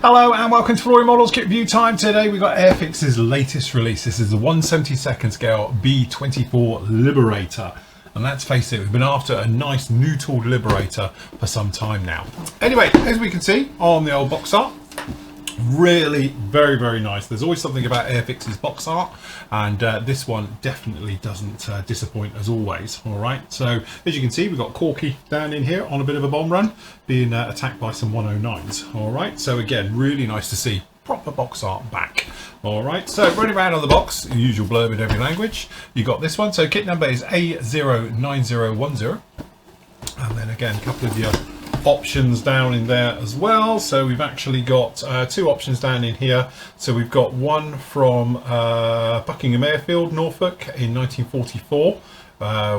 Hello and welcome to Flooring Models Kit Review time. Today we've got Airfix's latest release. This is the 1/72 scale B-24 Liberator. And let's face it, we've been after a nice new tooled Liberator for some time now. Anyway, as we can see on the old box art, really very nice. There's always something about Airfix's box art, and this one definitely doesn't disappoint as always. All right, so as you can see, we've got Corky down in here on a bit of a bomb run, being attacked by some 109s. All right, so again, really nice to see proper box art back. All right, so running around on the box, the usual blurb in every language. You got this one, so kit number is A09010, and then again a couple of your options down in there as well. So we've actually got two options down in here. So we've got one from Buckingham Airfield, Norfolk in 1944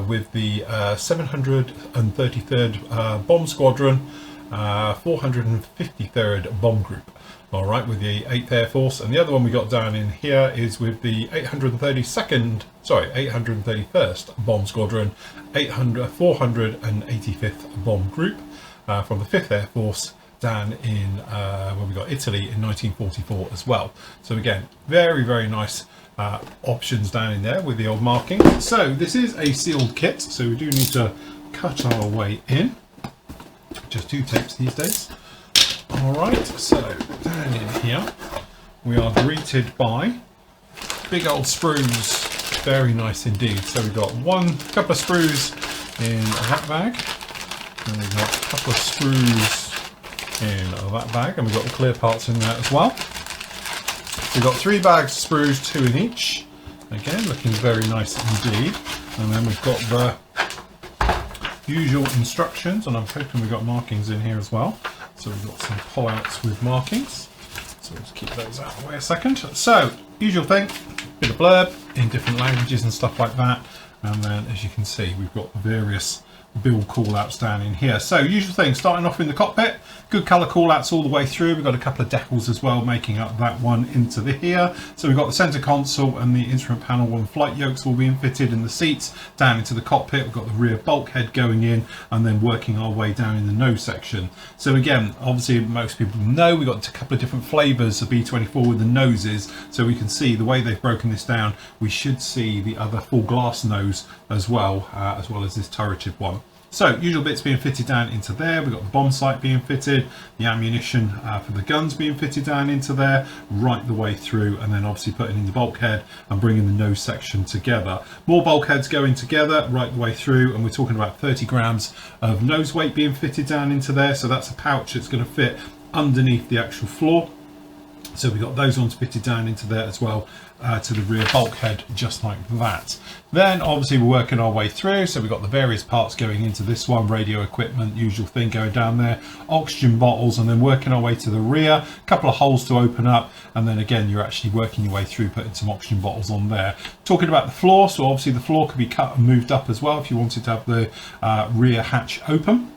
with the 733rd Bomb Squadron, 453rd Bomb Group. All right, with the 8th Air Force. And the other one we got down in here is with the 831st Bomb Squadron, 485th Bomb Group. From the 5th Air Force down in where we got Italy in 1944 as well. So again, very nice options down in there with the old marking. So this is a sealed kit, so we do need to cut our way in. Just 2 tapes these days. All right, so down in here we are greeted by big old sprues. Very nice indeed. So we've got couple of sprues in that bag. And we've got a couple of screws in that bag, and we've got the clear parts in there as well. We've got 3 bags of sprues, 2 in each. Again, looking very nice indeed. And then we've got the usual instructions, and I'm hoping we've got markings in here as well. So we've got some pull-outs with markings. So let's keep those out of the way a second. So, usual thing, bit of blurb in different languages and stuff like that. And then, as you can see, we've got various build call-outs down in here. So usual thing, starting off in the cockpit, good colour call-outs all the way through. We've got a couple of decals as well making up that one into the here. So we've got the centre console and the instrument panel and flight yokes all being fitted in the seats down into the cockpit. We've got the rear bulkhead going in and then working our way down in the nose section. So again, obviously most people know we've got a couple of different flavours of B-24 with the noses. So we can see the way they've broken this down, we should see the other full glass nose as well as this turreted one. So usual bits being fitted down into there. We've got the bomb sight being fitted, the ammunition for the guns being fitted down into there, right the way through, and then obviously putting in the bulkhead and bringing the nose section together. More bulkheads going together right the way through, and we're talking about 30 grams of nose weight being fitted down into there. So that's a pouch that's going to fit underneath the actual floor. So we've got those ones fitted down into there as well to the rear bulkhead, just like that. Then obviously we're working our way through, so we've got the various parts going into this one, radio equipment, usual thing going down there, oxygen bottles, and then working our way to the rear, a couple of holes to open up, and then again you're actually working your way through putting some oxygen bottles on there. Talking about the floor, so obviously the floor could be cut and moved up as well if you wanted to have the rear hatch open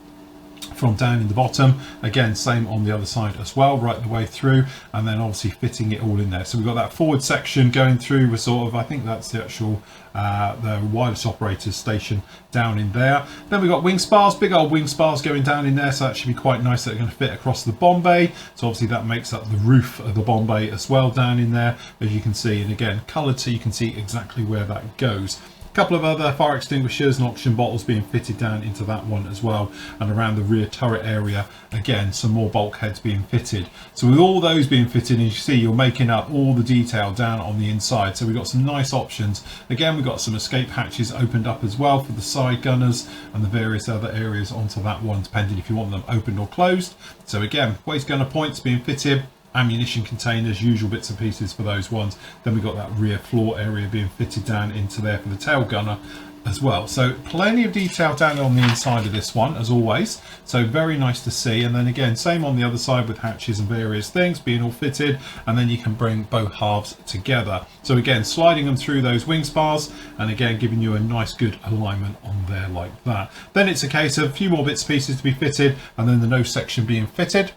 from down in the bottom. Again, same on the other side as well, right the way through, and then obviously fitting it all in there. So we've got that forward section going through with sort of, I think that's the actual the wireless operator's station down in there. Then we've got wing spars, big old wing spars going down in there, so that should be quite nice. They're going to fit across the bomb bay, so obviously that makes up the roof of the bomb bay as well down in there, as you can see, and again coloured so you can see exactly where that goes. Couple of other fire extinguishers and oxygen bottles being fitted down into that one as well, and around the rear turret area again some more bulkheads being fitted. So with all those being fitted, as you see, you're making up all the detail down on the inside. So we've got some nice options. Again, we've got some escape hatches opened up as well for the side gunners and the various other areas onto that one, depending if you want them opened or closed. So again, waist gunner points being fitted, ammunition containers, usual bits and pieces for those ones. Then we've got that rear floor area being fitted down into there for the tail gunner as well. So plenty of detail down on the inside of this one as always, so very nice to see. And then again, same on the other side with hatches and various things being all fitted, and then you can bring both halves together. So again, sliding them through those wing spars, and again giving you a nice good alignment on there like that. Then it's a case of a few more bits and pieces to be fitted, and then the nose section being fitted.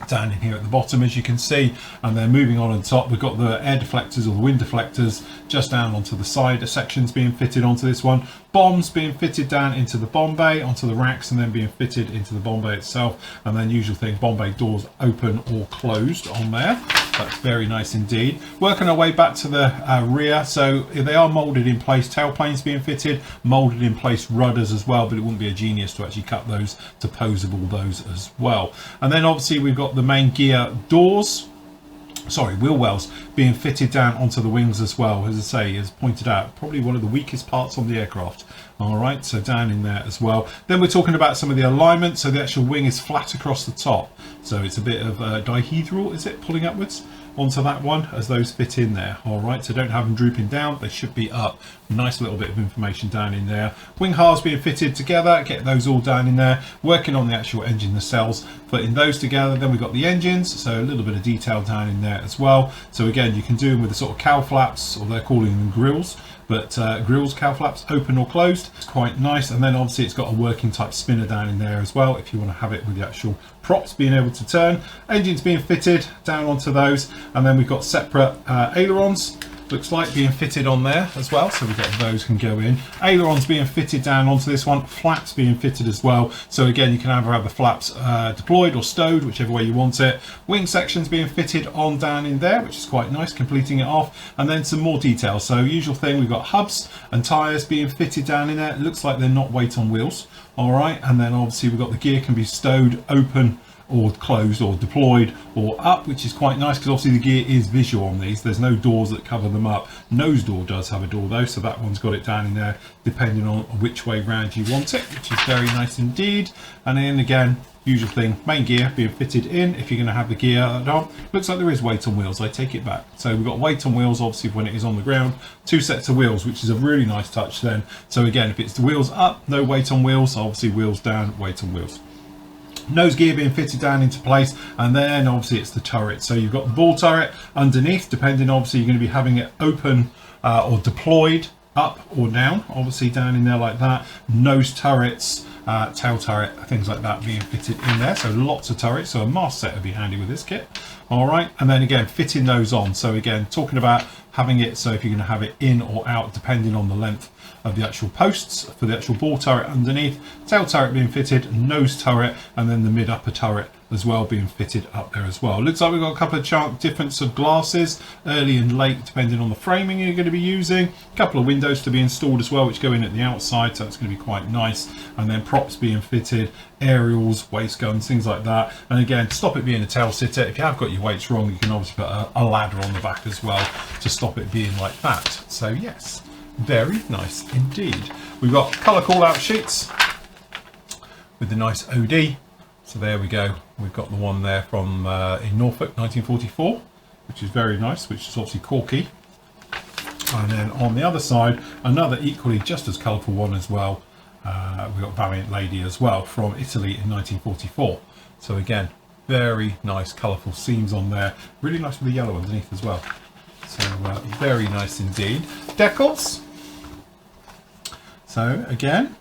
down in here at the bottom, as you can see. And then moving on top, we've got the air deflectors or the wind deflectors just down onto the side sections being fitted onto this one. Bombs being fitted down into the bomb bay, onto the racks, and then being fitted into the bomb bay itself. And then usual thing, bomb bay doors open or closed on there. That's very nice indeed. Working our way back to the rear, so they are moulded in place, tailplanes being fitted, moulded in place rudders as well, but it wouldn't be a genius to actually cut those to posable those as well. And then obviously we've got the main gear doors, wheel wells being fitted down onto the wings as well. As I say, as pointed out, probably one of the weakest parts on the aircraft. All right, so down in there as well. Then we're talking about some of the alignment. So the actual wing is flat across the top, so it's a bit of dihedral, is it, pulling upwards onto that one as those fit in there. All right, so don't have them drooping down, they should be up. Nice little bit of information down in there. Wing halves being fitted together, get those all down in there. Working on the actual engine nacelles, putting those together. Then we've got the engines, so a little bit of detail down in there as well. So again, you can do them with the sort of cowl flaps, or they're calling them grills, but grills, cowl flaps, open or closed. It's quite nice. And then obviously it's got a working type spinner down in there as well, if you want to have it with the actual props being able to turn. Engines being fitted down onto those, and then we've got separate ailerons, looks like, being fitted on there as well, so we've got those can go in. Ailerons being fitted down onto this one, flaps being fitted as well, so again you can either have the flaps deployed or stowed, whichever way you want it. Wing sections being fitted on down in there, which is quite nice, completing it off. And then some more details, so usual thing, we've got hubs and tyres being fitted down in there. It looks like they're not weight on wheels. All right, and then obviously we've got the gear can be stowed, open or closed, or deployed or up, which is quite nice because obviously the gear is visual on these. There's no doors that cover them up. Nose door does have a door though, so that one's got it down in there depending on which way round you want it, which is very nice indeed. And then again, usual thing, main gear being fitted in if you're going to have the gear on. Looks like there is weight on wheels, I take it back. So we've got weight on wheels obviously when it is on the ground, 2 sets of wheels, which is a really nice touch then. So again, if it's the wheels up, no weight on wheels, obviously wheels down, weight on wheels. Nose gear being fitted down into place, and then obviously it's the turret. So you've got the ball turret underneath, depending obviously you're going to be having it open or deployed up or down, obviously down in there like that. Nose turrets, tail turret, things like that being fitted in there, so lots of turrets. So a mast set would be handy with this kit. All right, and then again fitting those on. So again, talking about having it so if you're going to have it in or out depending on the length of the actual posts for the actual ball turret underneath, tail turret being fitted, nose turret, and then the mid upper turret as well being fitted up there as well. Looks like we've got a couple of difference of glasses, early and late depending on the framing you're going to be using. A couple of windows to be installed as well, which go in at the outside, so that's going to be quite nice. And then props being fitted, aerials, waist guns, things like that. And again, to stop it being a tail sitter, if you have got your weights wrong, you can obviously put a ladder on the back as well to stop it being like that. So yes, very nice indeed. We've got colour call out sheets with the nice OD. So there we go. We've got the one there from in Norfolk 1944, which is very nice, which is obviously corky. And then on the other side, another equally just as colourful one as well. We've got Valiant Lady as well from Italy in 1944. So again, very nice colourful seams on there. Really nice with the yellow underneath as well. So very nice indeed. Decals. So again,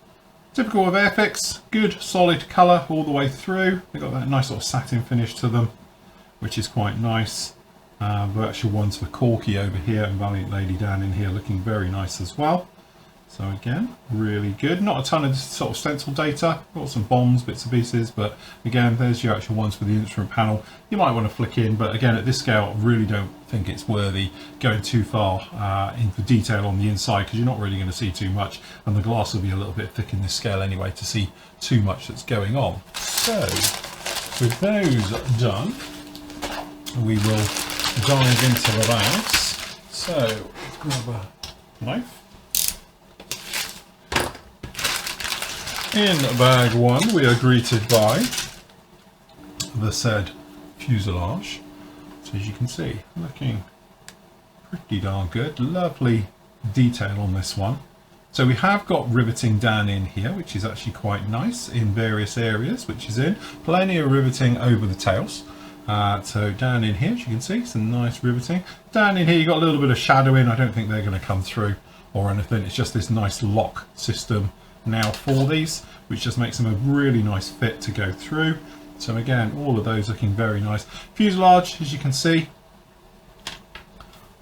typical of Airfix, good solid colour all the way through. They've got that nice sort of satin finish to them, which is quite nice. Virtual ones for Corky over here and Valiant Lady down in here looking very nice as well. So again, really good. Not a ton of sort of stencil data, got some bombs, bits and pieces, but again, there's your actual ones for the instrument panel. You might want to flick in, but again, at this scale, I really don't think it's worthy going too far into detail on the inside because you're not really going to see too much, and the glass will be a little bit thick in this scale anyway to see too much that's going on. So, with those done, we will dive into the bags. So, grab a knife. In bag one, we are greeted by the said fuselage. So as you can see, looking pretty darn good. Lovely detail on this one. So we have got riveting down in here, which is actually quite nice in various areas, which is in. Plenty of riveting over the tails. So down in here, as you can see, some nice riveting. Down in here, you've got a little bit of shadowing. I don't think they're going to come through or anything. It's just this nice lock system now for these, which just makes them a really nice fit to go through. So again, all of those looking very nice. Fuselage, as you can see,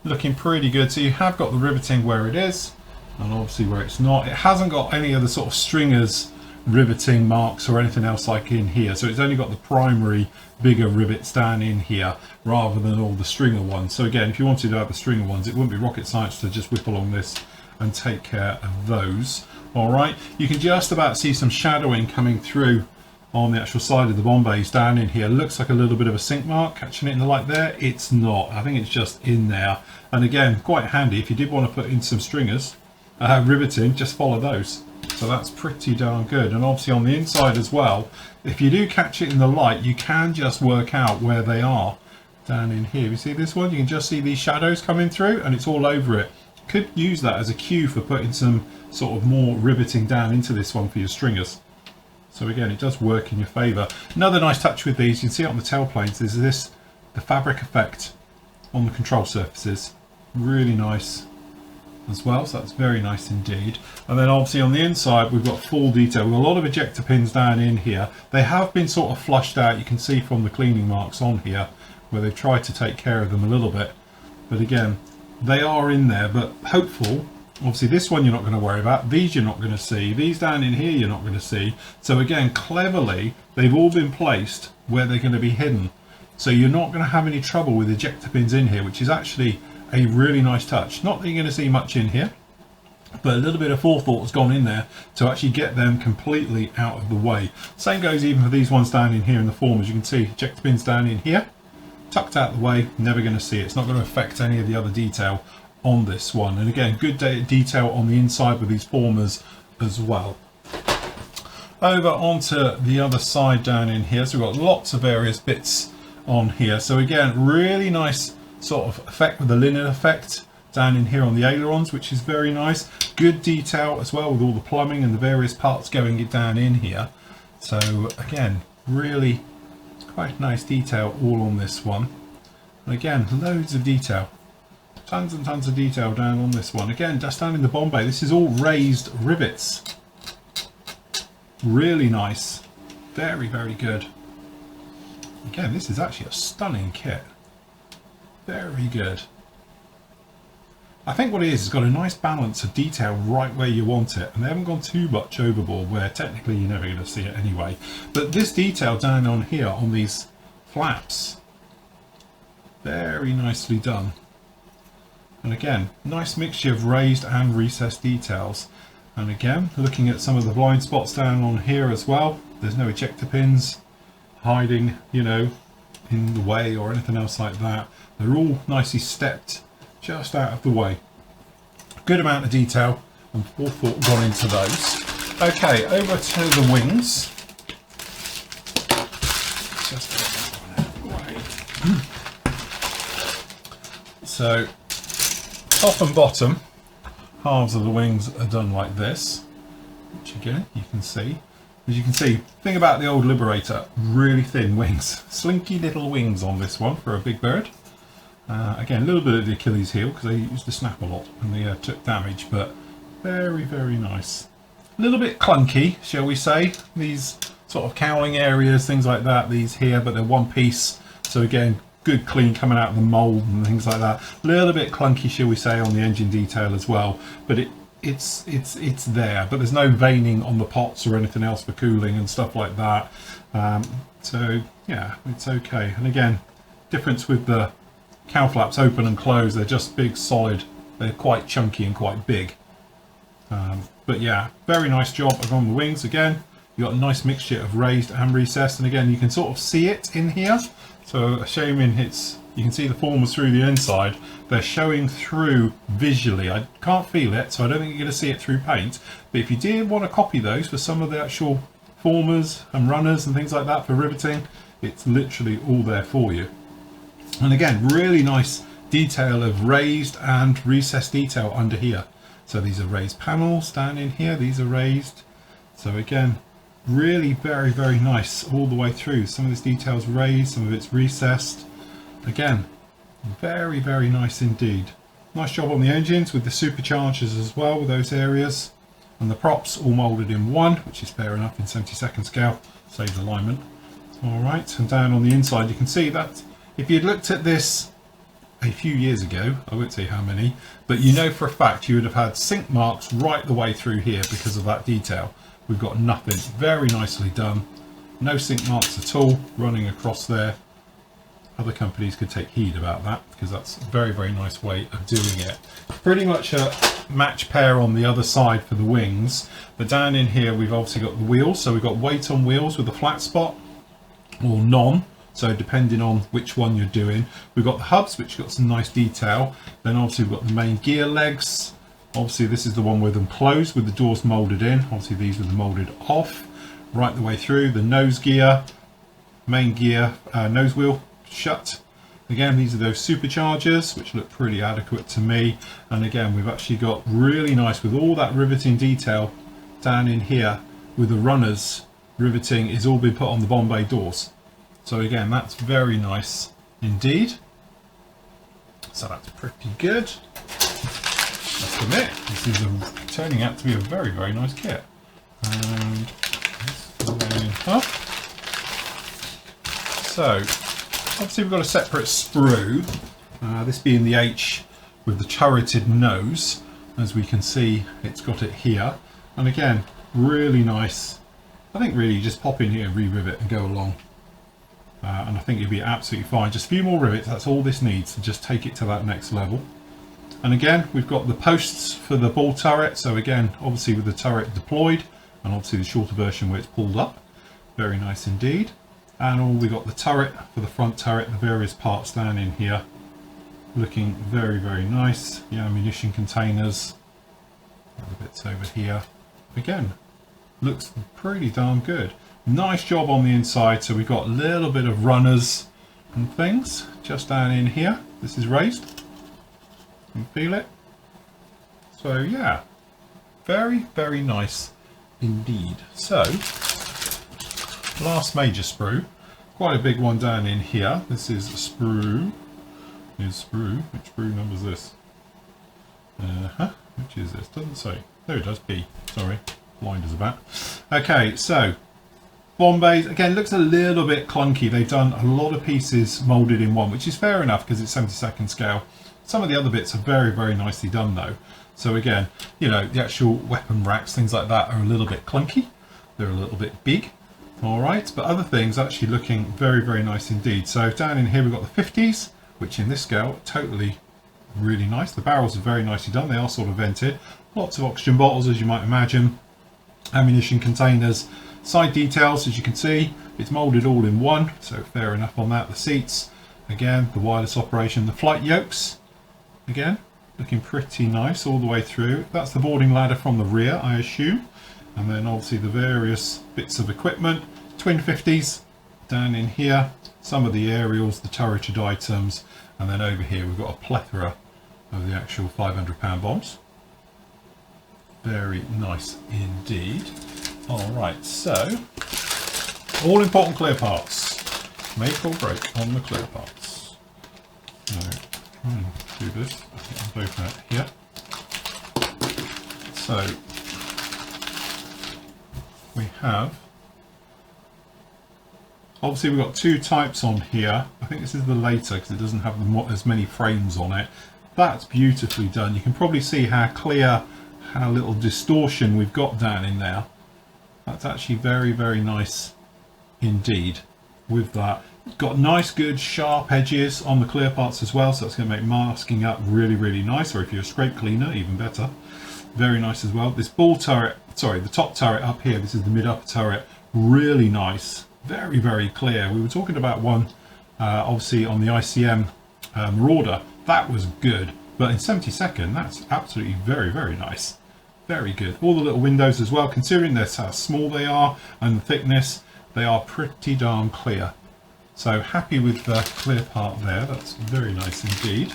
looking pretty good. So you have got the riveting where it is, and obviously where it's not. It hasn't got any of the sort of stringers riveting marks or anything else like in here. So it's only got the primary bigger rivets down in here rather than all the stringer ones. So again, if you wanted to have the stringer ones, it wouldn't be rocket science to just whip along this and take care of those. All right, you can just about see some shadowing coming through on the actual side of the bomb bays down in here. Looks like a little bit of a sink mark catching it in the light there. It's not. I think it's just in there. And again, quite handy if you did want to put in some stringers, riveting, just follow those. So that's pretty darn good. And obviously on the inside as well, if you do catch it in the light, you can just work out where they are down in here. You see this one? You can just see these shadows coming through and it's all over it. Could use that as a cue for putting some sort of more riveting down into this one for your stringers. So again, it does work in your favour. Another nice touch with these, you can see it on the tailplanes, is this, the fabric effect on the control surfaces. Really nice as well, so that's very nice indeed. And then obviously on the inside we've got full detail. We've got a lot of ejector pins down in here. They have been sort of flushed out, you can see from the cleaning marks on here where they've tried to take care of them a little bit. But again, they are in there, but hopeful. Obviously this one you're not going to worry about, these you're not going to see, these down in here you're not going to see. So again, cleverly they've all been placed where they're going to be hidden. So you're not going to have any trouble with ejector pins in here, which is actually a really nice touch. Not that you're going to see much in here, but a little bit of forethought has gone in there to actually get them completely out of the way. Same goes even for these ones down in here in the form. As you can see, ejector pins down in here, tucked out of the way, never going to see it. It's not going to affect any of the other detail on this one. And again, good detail on the inside with these formers as well. Over onto the other side down in here, so we've got lots of various bits on here. So again, really nice sort of effect with the linen effect down in here on the ailerons, which is very nice. Good detail as well with all the plumbing and the various parts going down in here. So again, really quite nice detail all on this one. And again, loads of detail. Tons and tons of detail down on this one. Again, just down in the bomb bay, this is all raised rivets. Really nice. Very, very good. Again, this is actually a stunning kit. Very good. I think what it is, it's got a nice balance of detail right where you want it, and they haven't gone too much overboard where technically you're never going to see it anyway. But this detail down on here on these flaps, very nicely done. And again, nice mixture of raised and recessed details. And again, looking at some of the blind spots down on here as well, there's no ejector pins hiding, you know, in the way or anything else like that. They're all nicely stepped just out of the way. Good amount of detail and forethought gone into those. Okay, over to the wings. Just get that one out of the way. So, top and bottom halves of the wings are done like this, which again you can see. As you can see, thing about the old Liberator, really thin wings, slinky little wings on this one for a big bird. Again, a little bit of the Achilles heel because they used to snap a lot and they took damage, but very, very nice. A little bit clunky, shall we say, these sort of cowling areas, things like that, these here, but they're one piece. So again, good clean coming out of the mould and things like that. A little bit clunky, shall we say, on the engine detail as well, but it's there, but there's no veining on the pots or anything else for cooling and stuff like that. So yeah, it's okay. And again, difference with the cow flaps open and close, they're just big solid, they're quite chunky and quite big. But yeah, very nice job on the wings. Again, you've got a nice mixture of raised and recessed, and again you can sort of see it in here. So assuming you can see the formers through the inside, they're showing through visually. I can't feel it, so I don't think you're going to see it through paint, but if you did want to copy those for some of the actual formers and runners and things like that for riveting, it's literally all there for you. And again, really nice detail of raised and recessed detail under here. So these are raised panels down in here, these are raised. So again, really very, very nice all the way through. Some of this detail's raised, some of it's recessed. Again, very, very nice indeed. Nice job on the engines with the superchargers as well with those areas. And the props all moulded in one, which is fair enough in 70-second scale, saves alignment. All right, and down on the inside you can see that if you'd looked at this a few years ago, I won't say how many, but you know for a fact you would have had sink marks right the way through here because of that detail. We've got nothing. Very nicely done. No sink marks at all running across there. Other companies could take heed about that because that's a very, very nice way of doing it. Pretty much a match pair on the other side for the wings, but down in here we've obviously got the wheels. So we've got weight on wheels with a flat spot or none. So depending on which one you're doing, we've got the hubs, which got some nice detail. Then obviously we've got the main gear legs. Obviously this is the one with them closed with the doors molded in. Obviously these with them molded off right the way through. The nose gear, main gear, nose wheel shut. Again, these are those superchargers, which look pretty adequate to me. And again, we've actually got really nice with all that riveting detail down in here with the runners. Riveting is all been put on the Bombay doors. So again, that's very nice indeed. So that's pretty good. Must admit, this is turning out to be a very, very nice kit. And so obviously we've got a separate sprue, this being the H with the turreted nose. As we can see, it's got it here. And again, really nice. I think really just pop in here, re-rivet and go along. And I think you'll be absolutely fine. Just a few more rivets, that's all this needs to just take it to that next level. And again, we've got the posts for the ball turret. So again, obviously with the turret deployed, and obviously the shorter version where it's pulled up. Very nice indeed. And we got the turret for the front turret, the various parts down in here. Looking very, very nice. The ammunition containers. Other bits over here. Again, looks pretty darn good. Nice job on the inside. So we've got a little bit of runners and things just down in here. This is raised. You can feel it. So yeah, very, very nice indeed. So last major sprue, quite a big one down in here. This is a sprue. Which sprue number is this? Which is this? Doesn't say. There it does. B. Sorry, blind as a bat. Okay, so Bombays, again, looks a little bit clunky. They've done a lot of pieces moulded in one, which is fair enough because it's 72nd scale. Some of the other bits are very, very nicely done though. So again, you know, the actual weapon racks, things like that are a little bit clunky. They're a little bit big. All right, but other things actually looking very, very nice indeed. So down in here we've got the 50s, which in this scale are totally really nice. The barrels are very nicely done. They are sort of vented. Lots of oxygen bottles, as you might imagine. Ammunition containers. Side details, as you can see, it's moulded all in one, so fair enough on that. The seats, again, the wireless operation, the flight yokes, again, looking pretty nice all the way through. That's the boarding ladder from the rear, I assume. And then obviously the various bits of equipment, twin 50s down in here, some of the aerials, the turreted items, and then over here we've got a plethora of the actual 500-pound bombs. Very nice indeed. Alright, so all important clear parts. Make or break on the clear parts. So try and do this. I think I'll open it here. So we have, obviously we've got two types on here. I think this is the later because it doesn't have as many frames on it. That's beautifully done. You can probably see how clear, how little distortion we've got down in there. That's actually very, very nice indeed with that. Got nice, good, sharp edges on the clear parts as well, so that's going to make masking up really, really nice, or if you're a scrape cleaner, even better. Very nice as well. This ball turret, sorry, the top turret up here, this is the mid-upper turret, really nice. Very, very clear. We were talking about one, obviously, on the ICM Marauder. That was good, but in 72nd, that's absolutely very, very nice. Very good. All the little windows as well, considering this how small they are and the thickness, they are pretty darn clear. So happy with the clear part there. That's very nice indeed.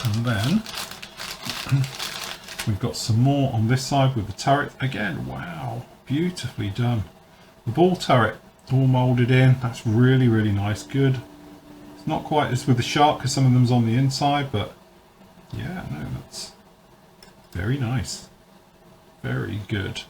And then we've got some more on this side with the turret. Again, wow, beautifully done. The ball turret all moulded in. That's really, really nice. Good. It's not quite as with the shark because some of them's on the inside, but yeah, no, that's very nice. Very good.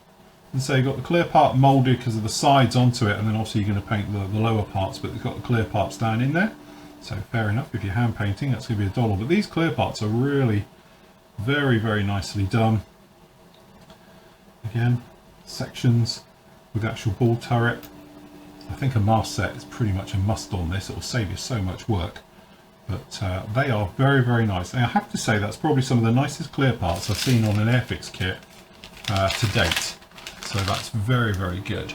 And so you've got the clear part moulded because of the sides onto it, and then obviously you're going to paint the lower parts, but you've got the clear parts down in there. So fair enough, if you're hand painting, that's going to be $1. But these clear parts are really very, very nicely done. Again, sections with the actual ball turret. I think a mast set is pretty much a must on this. It will save you so much work. But they are very, very nice. And I have to say that's probably some of the nicest clear parts I've seen on an Airfix kit to date. So that's very, very good.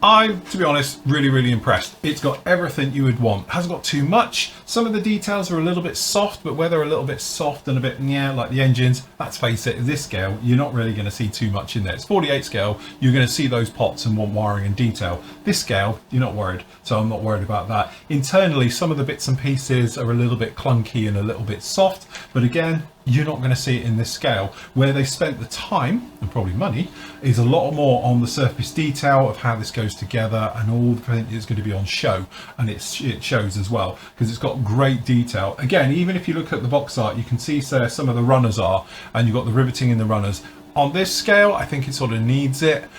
I'm, to be honest, really, really impressed. It's got everything you would want. It hasn't got too much. Some of the details are a little bit soft, but where they're a little bit soft and a bit, yeah, like the engines, let's face it, at this scale, you're not really going to see too much in there. It's 48 scale, you're going to see those pots and want wiring and detail. This scale, you're not worried, so I'm not worried about that. Internally, some of the bits and pieces are a little bit clunky and a little bit soft, but again, you're not going to see it in this scale. Where they spent the time and probably money is a lot more on the surface detail of how this goes together, and all the thing is going to be on show, and it shows as well because it's got great detail. Again, even if you look at the box art, you can see some of the runners are, and you've got the riveting in the runners. On this scale, I think it sort of needs it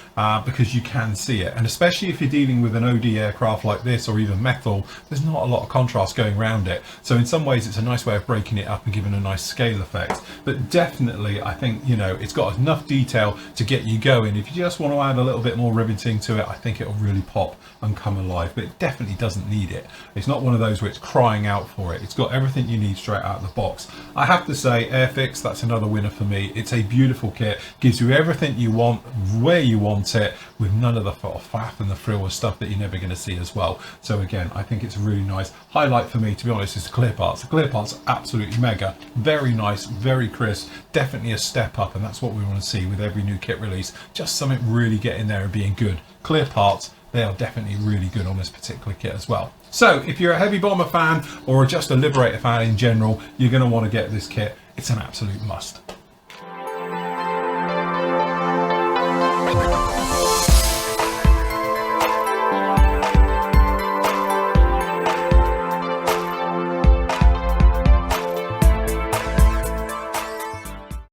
because you can see it, and especially if you're dealing with an OD aircraft like this or even metal, there's not a lot of contrast going around it. So in some ways it's a nice way of breaking it up and giving a nice scale effect. But definitely I think, you know, it's got enough detail to get you going. If you just want to add a little bit more riveting to it, I think it'll really pop and come alive, but it definitely doesn't need it. It's not one of those where it's crying out for it. It's got everything you need straight out of the box. I have to say, Airfix, that's another winner for me. It's a beautiful kit, gives you everything you want where you want it, with none of the faff and the frill and stuff that you're never going to see as well. So again, I think it's really nice. Highlight for me, to be honest, is the clear parts. The clear parts are absolutely mega, very nice, very crisp, definitely a step up, and that's what we want to see with every new kit release. Just something really getting there and being good. Clear parts, they are definitely really good on this particular kit as well. So if you're a heavy bomber fan or just a Liberator fan in general, you're going to want to get this kit. It's an absolute must.